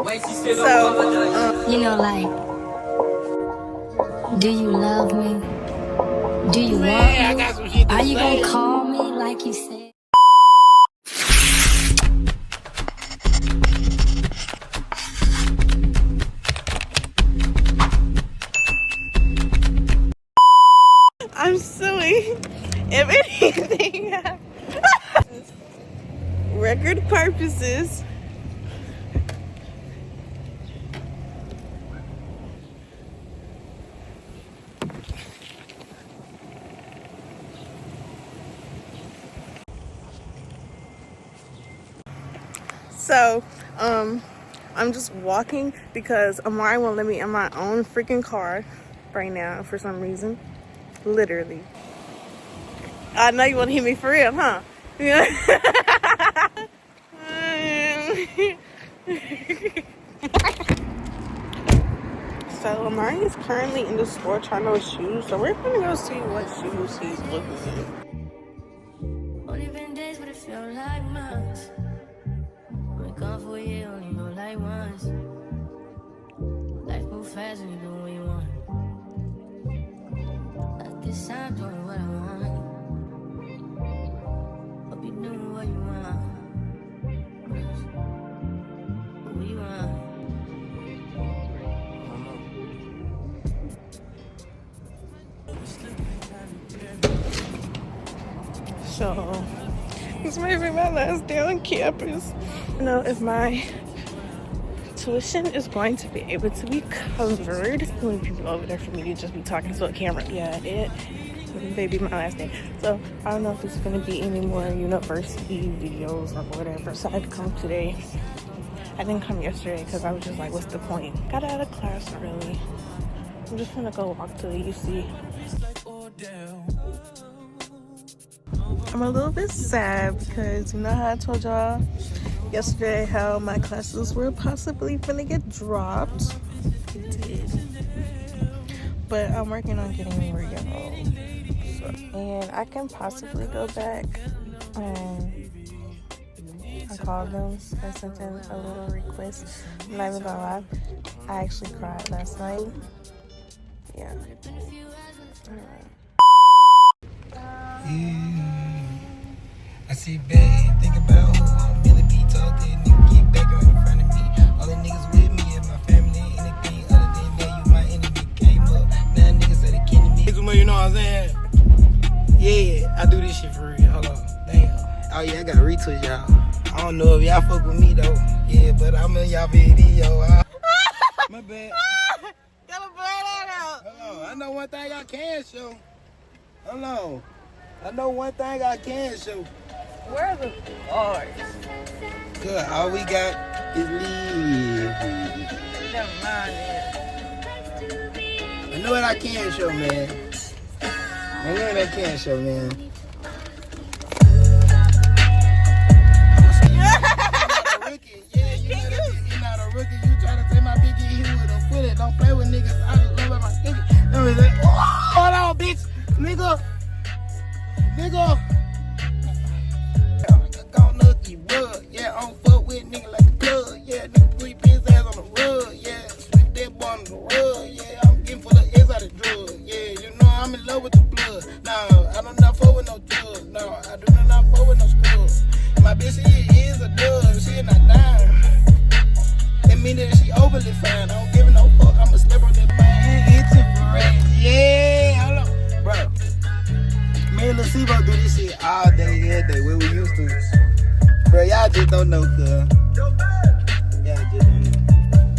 You know, like, do you love me? Do you want me? Are you gonna call me like you said? I'm silly. If anything happens, record purposes. So, I'm just walking because Amari won't let me in my own freaking car right now for some reason. Literally. I know you want to hit me for real, huh? Yeah. So Amari is currently in the store trying on shoes. So we're gonna go see what shoes he's looking at. Only been days, but it felt like months. When gone for a year, only know like once. Life move fast when you do what you want. At this time, doing what I want. Hope you doing what you want. What you want? So it's maybe my last day on campus. I know if my tuition is going to be able to be covered. Too many people over there for me to just be talking to a camera. Yeah, it may be my last day. So I don't know if it's going to be any more university videos or whatever. So I had to come today. I didn't come yesterday because I was just like, what's the point? Got out of class early. I'm just gonna go walk to the UC. I'm a little bit sad because you know how I told y'all yesterday how my classes were possibly gonna get dropped. It did. But I'm working on getting me re-enrolled. So, and I can possibly go back. I called them and sent in a little request. I'm not even gonna lie, I actually cried last night. Yeah. Alright. I see babe, think about who I'm really be talking. You keep back in front of me. All the niggas with me and my family. Anything other than that, you my enemy. Came up, now niggas are the king of me. You know what I'm saying? Yeah, I do this shit for real. Hold on, damn. Oh yeah, I gotta retweet y'all. I don't know if y'all fuck with me though. Yeah, but I'm in y'all video. My bad. Gotta blur that out. Hold on, I know one thing I can show. Hold on. I know one thing I can show. Where are the bars? Good, all we got is leave. Never mind it. I know what I can show, man. I know what I can show, man. Yeah, you're not a rookie. You trying to take my big here with a foot. Don't play with niggas. I just love my nigga. Hold on, bitch. Nigga. Gone lucky bug. Yeah, I don't fuck with nigga like a plug. Yeah, nigga put his ass on the rug. Yeah, sweep that boy on the rug. Yeah, I'm getting full of exotic drugs. Yeah, you know I'm in love with the blood. Nah, I do not fuck with no drugs. No, I do not fuck with no scrubs. My bitch, she is a dub. She not dying. That mean that she overly fine. I don't give no fuck. I'm a slipper that man. It's a parade. Yeah, hold on, bro. Me and Lil Sibo do this shit all day, every day, where we used to. Bro, y'all just don't know, cuz. Y'all just don't know.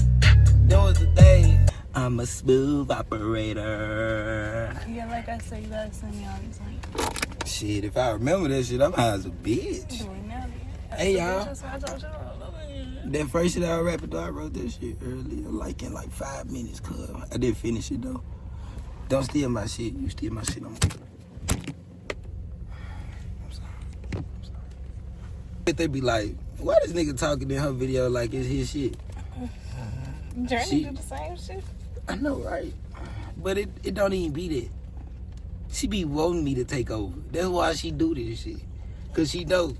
That was the day. I'm a smooth operator. Yeah, like I said, you gotta send me all these links. Shit, if I remember that shit, I'm high as a bitch. Hey, y'all. That first shit I rapped, though, I wrote that shit earlier, like in 5 minutes, cuz. I didn't finish it, though. Don't steal my shit. You steal my shit, I'm sorry. They be like, why this nigga talking in her video like it's his shit? Journey do the same shit. I know, right? But it don't even be that. She be wanting me to take over. That's why she do this shit. Cause she know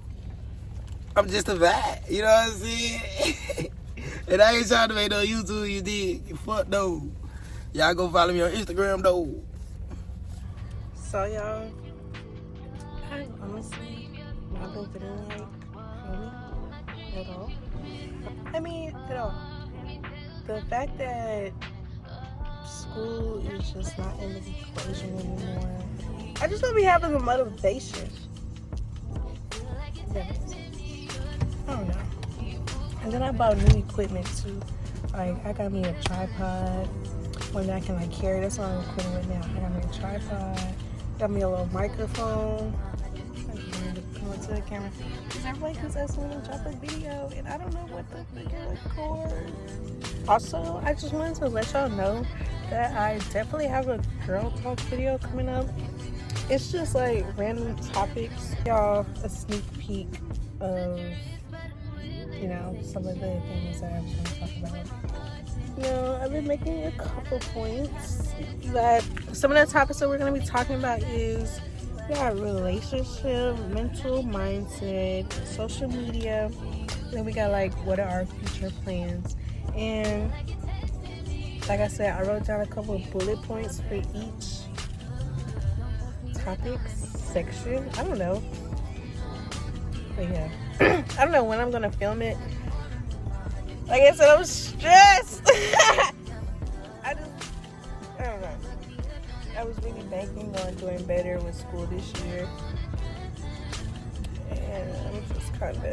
I'm just a vibe. You know what I'm saying? And I ain't trying to make no YouTube, you did. You fuck though. Y'all go follow me on Instagram though. So y'all, I honestly not been feeling like filming at all. I mean, at all. The fact that school is just not in the equation anymore, I just don't be having the motivation. That makes sense. I don't know. And then I bought new equipment too. Like, I got me a tripod, one that I can like carry. That's what I'm equipping with now. I got me a tripod, got me a little microphone. I need to come up to the camera. Because everybody keeps asking me to drop a video, and I don't know what the freaking record. Also, I just wanted to let y'all know that I definitely have a girl talk video coming up. It's just like random topics. Y'all, a sneak peek of, you know, some of the things that I'm going to talk about. You know, I've been making a couple points that some of the topics that we're going to be talking about is, yeah, relationship, mental mindset, social media. Then we got like, what are our future plans? And like I said, I wrote down a couple of bullet points for each topic section. I don't know. But yeah. I don't know when I'm gonna film it. Like I said, I'm stressed. I don't know. I was really banking on doing better with school this year. And I'm just kind of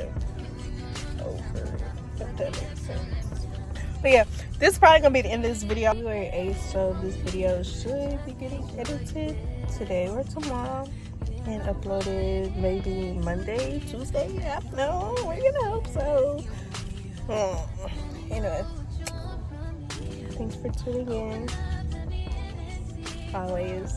over it, if that makes sense. But yeah, this is probably gonna be the end of this video. February 8th, so this video should be getting edited today or tomorrow and uploaded maybe Monday, Tuesday. I don't know. We're gonna hope so. Anyway, thanks for tuning in. Always.